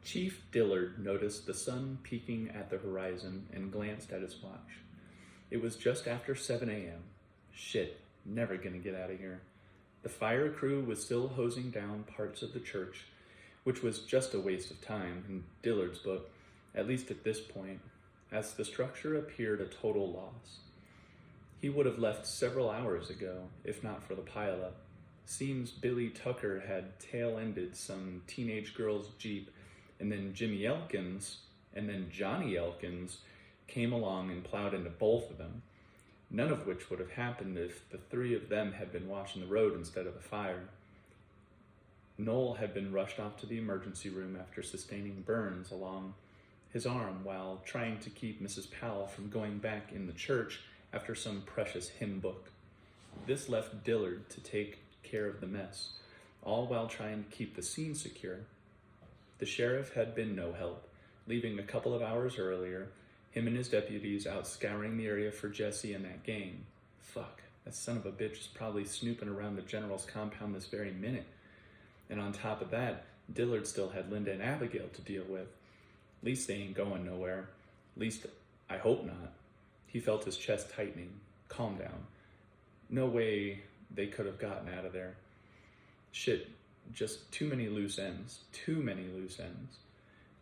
Chief Dillard noticed the sun peeking at the horizon and glanced at his watch. It was just after 7 a.m. Shit, never gonna get out of here. The fire crew was still hosing down parts of the church, which was just a waste of time in Dillard's book, at least at this point, as the structure appeared a total loss. He would have left several hours ago, if not for the pileup. Seems Billy Tucker had tail-ended some teenage girl's Jeep, and then Jimmy Elkins, and then Johnny Elkins came along and plowed into both of them, none of which would have happened if the three of them had been watching the road instead of the fire. Noel had been rushed off to the emergency room after sustaining burns along his arm while trying to keep Mrs. Powell from going back in the church after some precious hymn book. This left Dillard to take care of the mess, all while trying to keep the scene secure. The sheriff had been no help, leaving a couple of hours earlier, him and his deputies out scouring the area for Jesse and that gang. Fuck, that son of a bitch is probably snooping around the general's compound this very minute. And on top of that, Dillard still had Linda and Abigail to deal with. At least they ain't going nowhere. At least, I hope not. He felt his chest tightening. Calm down. No way they could have gotten out of there. Shit, just too many loose ends. Too many loose ends.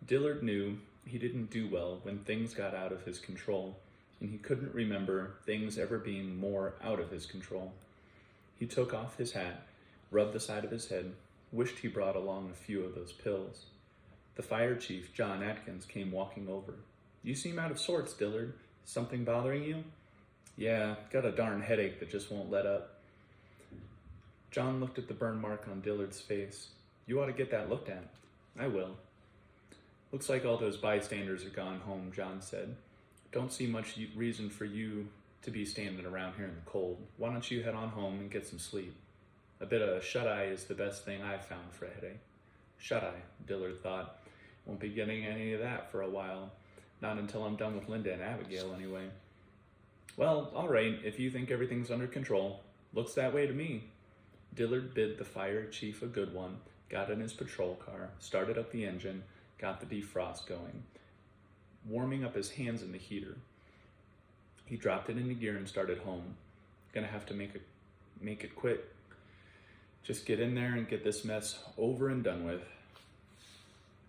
Dillard knew he didn't do well when things got out of his control, and he couldn't remember things ever being more out of his control. He took off his hat, rubbed the side of his head, wished he brought along a few of those pills. The fire chief, John Atkins, came walking over. "You seem out of sorts, Dillard. Something bothering you?" "Yeah, got a darn headache that just won't let up." John looked at the burn mark on Dillard's face. "You ought to get that looked at." "I will." "Looks like all those bystanders are gone home," John said. "Don't see much reason for you to be standing around here in the cold. Why don't you head on home and get some sleep? A bit of shut-eye is the best thing I've found for a headache." Shut-eye, Dillard thought. Won't be getting any of that for a while. Not until I'm done with Linda and Abigail, anyway. "Well, all right, if you think everything's under control. Looks that way to me." Dillard bid the fire chief a good one, got in his patrol car, started up the engine, got the defrost going, warming up his hands in the heater. He dropped it into gear and started home. Gonna have to make it quick. Just get in there and get this mess over and done with.